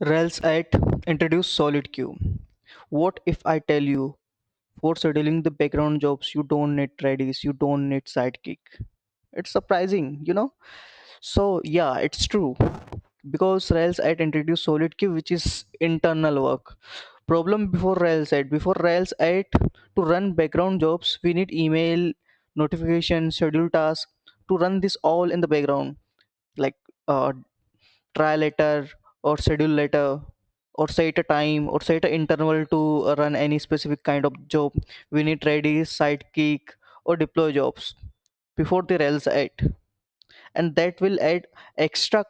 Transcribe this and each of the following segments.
Rails 8 introduce solid queue. What if I tell you for scheduling the background jobs you don't need Redis, you don't need Sidekiq? It's surprising. So yeah, it's true because Rails 8 introduced solid queue, which is internal work. Problem before Rails 8 to run background jobs, we need email, notification, schedule tasks to run this all in the background, like uh, try later or schedule later or set a time or set an interval to run any specific kind of job. We need Redis, Sidekiq or deploy jobs before the Rails 8, and that will add extra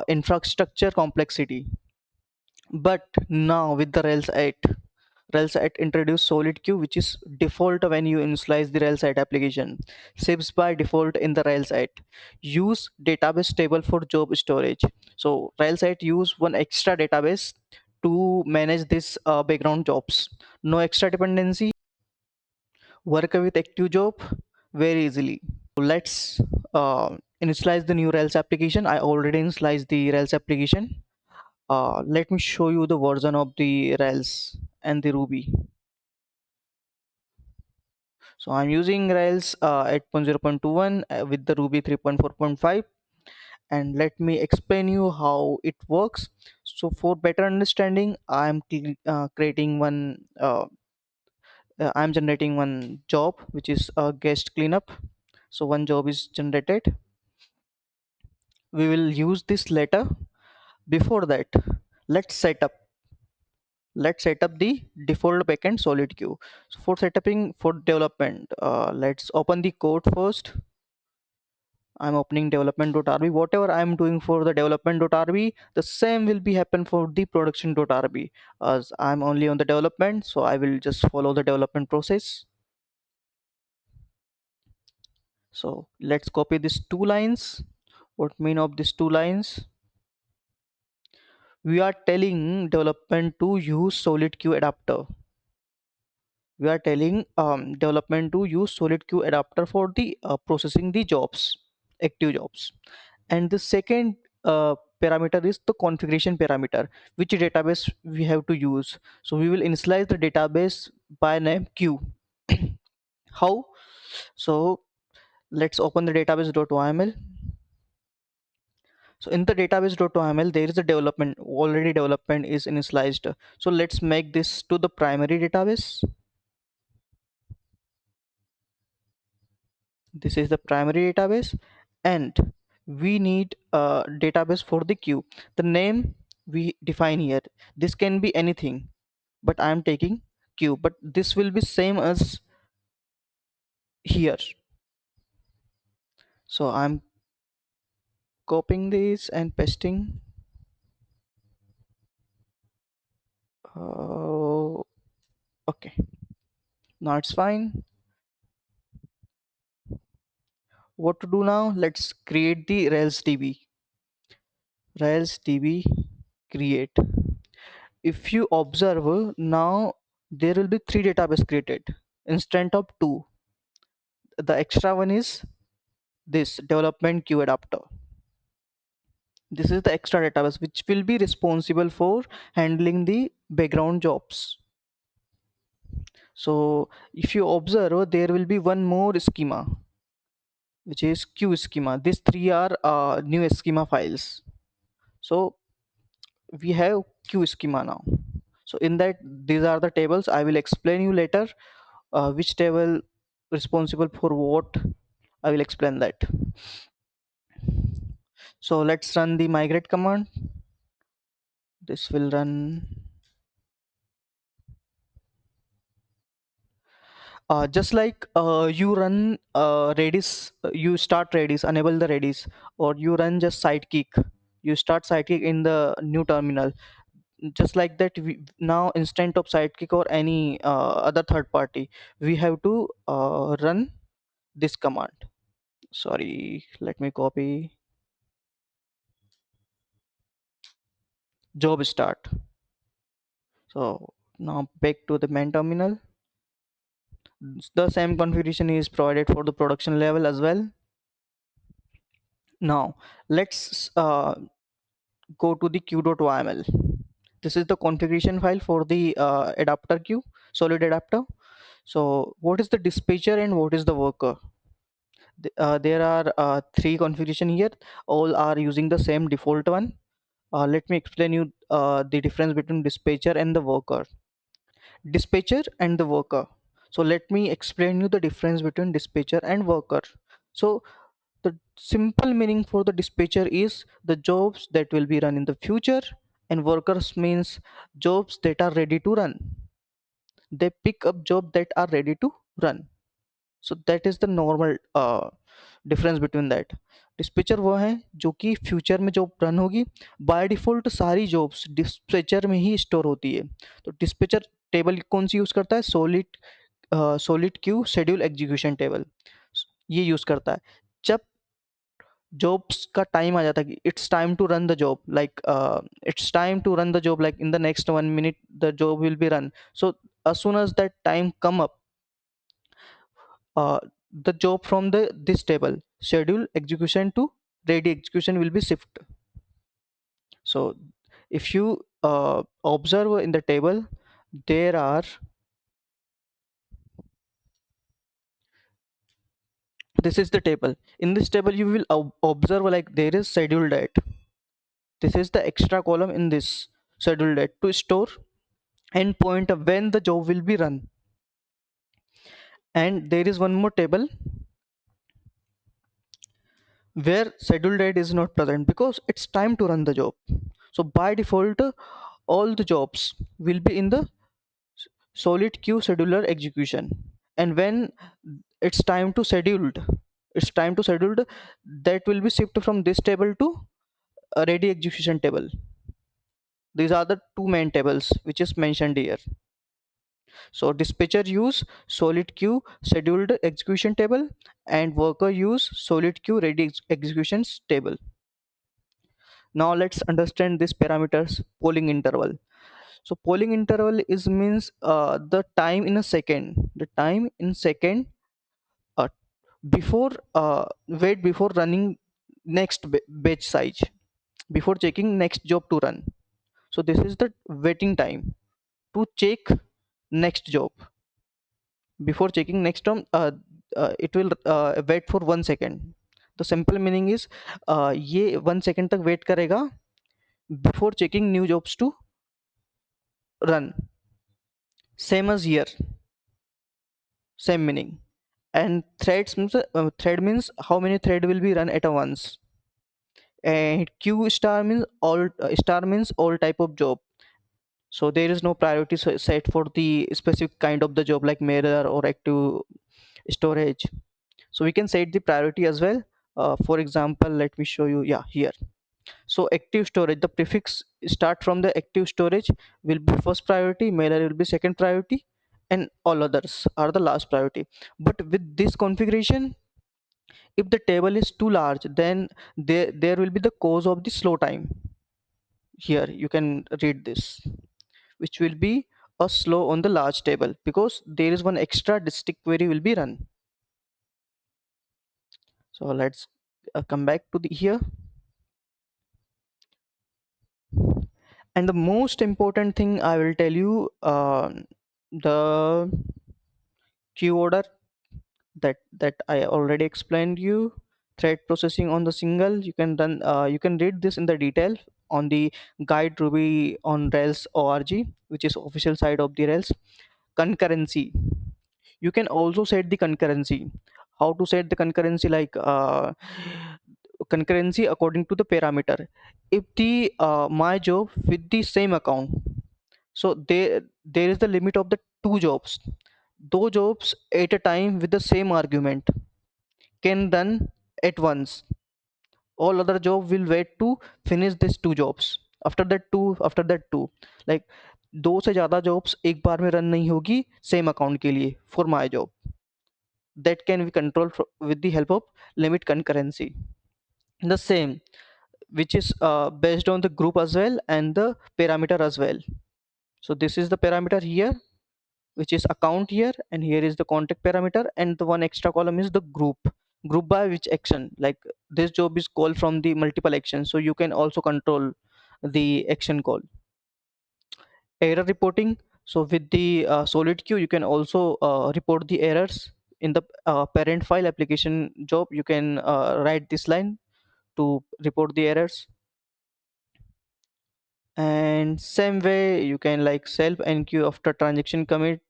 infrastructure complexity. But now with the Rails 8 introduced solid queue, which is default when you initialize the Rails 8 application. Ships by default in the Rails 8. Use database table for job storage. So Rails 8 use one extra database to manage this background jobs. No extra dependency. Work with active job very easily. Let's initialize the new Rails application. I already initialized the Rails application. Let me show you the version of the Rails and the Ruby. So I'm using Rails 8.0.21 with the Ruby 3.4.5, and let me explain you how it works. So for better understanding, I'm generating one job which is a guest cleanup. So one job is generated. We will use this later. Before that, let's set up let's set up the default backend solid queue. So for setuping for development, let's open the code first. I'm opening development.rb. Whatever I'm doing for the development.rb, the same will be happen for the production.rb, as I'm only on the development, so I will just follow the development process. So let's copy these two lines. What mean of these two lines? We are telling development to use solid queue adapter. We are telling development to use solid queue adapter for the processing the jobs, active jobs. And the second parameter is the configuration parameter, which database we have to use. So we will initialize the database by name queue. How? So let's open the database.yml. So in the database.yml there is a development, already development is initialized. So let's make this to the primary database. This is the primary database, and we need a database for the queue. The name we define here, this can be anything, but I am taking queue, but this will be same as here. So I'm copying this and pasting. uh, okay, now it's fine. What to do now? Let's create the rails db create. If you observe now, there will be three database created instead of two. The extra one is this development queue adapter. This is the extra database which will be responsible for handling the background jobs. So if you observe, there will be one more schema, which is queue schema. These three are new schema files. So we have queue schema now. So in that, these are the tables. I will explain you later which table responsible for what. I will explain that. So let's run the migrate command. This will run just like you run Redis, you start Redis, enable the Redis, or you run just Sidekiq. You start Sidekiq in the new terminal. Just like that, now instead of Sidekiq or any other third party, we have to run this command. Sorry, let me copy job start. So now back to the main terminal. The same configuration is provided for the production level as well. Now let's go to the queue.yml. This is the configuration file for the adapter queue, solid adapter. So what is the dispatcher and what is the worker? There are three configuration here. All are using the same default one. Let me explain you the difference between dispatcher and the worker. Dispatcher and the worker. So let me explain you the difference between dispatcher and worker. So the simple meaning for the dispatcher is the jobs that will be run in the future, and workers means jobs that are ready to run. They pick up job that are ready to run. So that is the normal difference between that. Dispatcher वो है जो कि future में job run होगी. By default सारी jobs dispatcher में ही store होती है. तो डिस्पैचर टेबल कौन सी यूज़ करता है? Solid Q schedule execution table ये यूज़ करता है. जब जॉब्स का टाइम आ जाता है कि it's time to run the job, like it's time to run the job, like in the next 1 minute the job will be run. So as soon as that time come up, uh, the job from the this table schedule execution to ready execution will be shift. So if you observe in the table, there are, this is the table. In this table you will observe like there is schedule date. This is the extra column in this schedule date to store and point of when the job will be run. And there is one more table where schedule date is not present because it's time to run the job. So by default all the jobs will be in the solid queue scheduler execution, and when it's time to scheduled, that will be shifted from this table to a ready execution table. These are the two main tables which is mentioned here. So dispatcher use solid queue scheduled execution table, and worker use solid queue ready executions table. Now let's understand this parameters polling interval. So polling interval is means the time in a second, the time in second uh, before wait before running next batch size, before checking next job to run. So this is the waiting time to check next job. Before checking next term, it will wait for 1 second. The simple meaning is ये 1 second तक wait करेगा before checking new jobs to run. Same as here, same meaning. And threads means thread means how many thread will be run at a once. And q star means all, star means all type of job. So there is no priority set for the specific kind of the job like mirror or active storage. So we can set the priority as well. For example, let me show you, yeah, here. So active storage, the prefix start from the active storage will be first priority, mirror will be second priority, and all others are the last priority. But with this configuration, if the table is too large, then there will be the cause of the slow time. Here you can read this, which will be a slow on the large table because there is one extra district query will be run. So let's come back to the here. And the most important thing I will tell you, the queue order that I already explained you. Thread processing on the single, you can run, you can read this in the detail on the guide Ruby on Rails org, which is official side of the Rails. Concurrency, you can also set the concurrency. How to set the concurrency? Like concurrency according to the parameter. If the my job with the same account, so there is the limit of the two jobs. Those jobs at a time with the same argument can run at once. All other job will wait to finish these two jobs. After that two, like दो से ज़्यादा jobs एक बार में run नहीं होगी same account के लिए for my job. That can be controlled with the help of limit concurrency. The same, which is based on the group as well and the parameter as well. So this is the parameter here, which is account here, and here is the contact parameter, and the one extra column is the group by which action, like this job is called from the multiple actions, so you can also control the action call. Error reporting. So with the solid queue, you can also report the errors in the parent file application job. You can write this line to report the errors. And same way you can like self enqueue after transaction commit.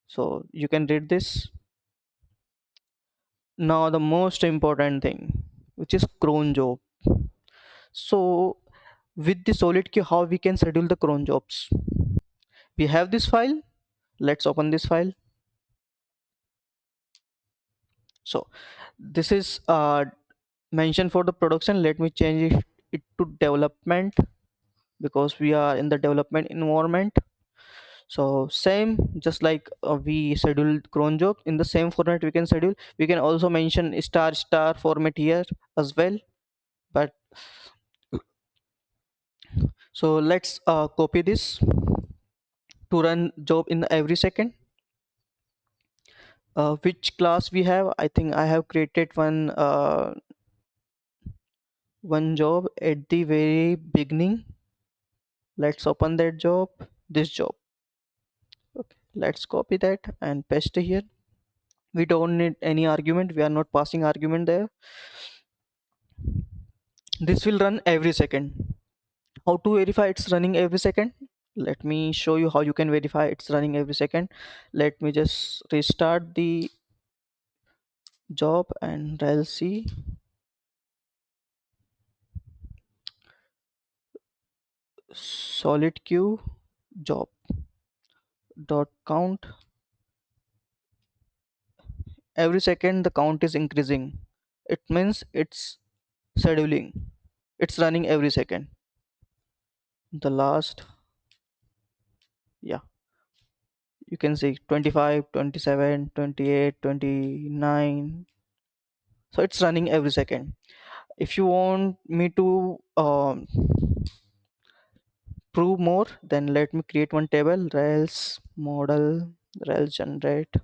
So you can read this. Now the most important thing, which is cron job. So with the solid queue, how we can schedule the cron jobs? We have this file. Let's open this file. So this is mentioned for the production. Let me change it to development, because we are in the development environment. So same, just like we scheduled cron job in the same format, we can schedule. We can also mention star star format here as well. But so let's copy this to run job in every second. Which class we have? I think I have created one job at the very beginning. Let's open that job, this job. Okay, let's copy that and paste here. We don't need any argument, we are not passing argument there. This will run every second. How to verify it's running every second? Let me show you how you can verify it's running every second. Let me just restart the job and I'll see solid queue job dot count. Every second the count is increasing. It means it's scheduling. It's running every second. The last, yeah, you can see 25, 27, 28, 29. So it's running every second. If you want me to prove more, then let me create one table: rails model, rails generate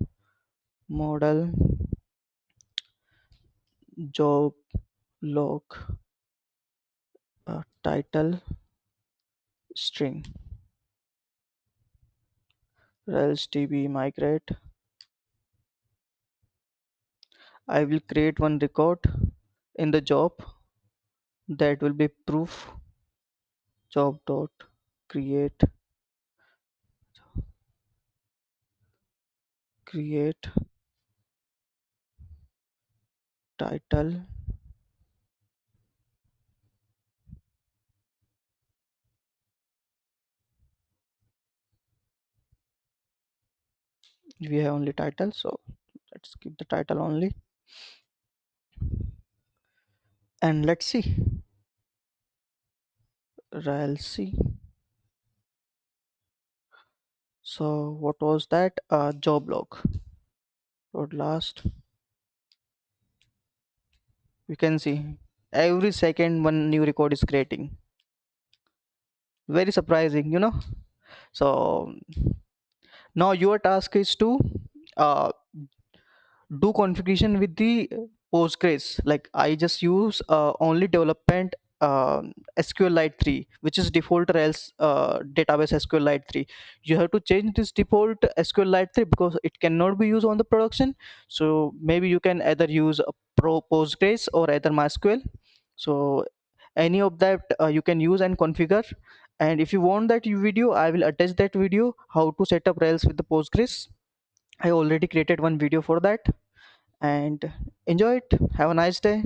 model, job log, title string, rails db migrate. I will create one record in the job that will be proof job dot create title. We have only title, so let's keep the title only. And let's see, rlc. So what was that? Job log dot last. We can see every second one new record is creating. Very surprising, you know. So now your task is to uh, do configuration with the Postgres. Like I just use only development SQLite 3, which is default Rails database SQLite 3. You have to change this default SQLite 3 because it cannot be used on the production. So maybe you can either use a Pro Postgres or either MySQL. So any of that you can use and configure. And if you want that video, I will attach that video how to set up Rails with the Postgres. I already created one video for that. And enjoy it. Have a nice day.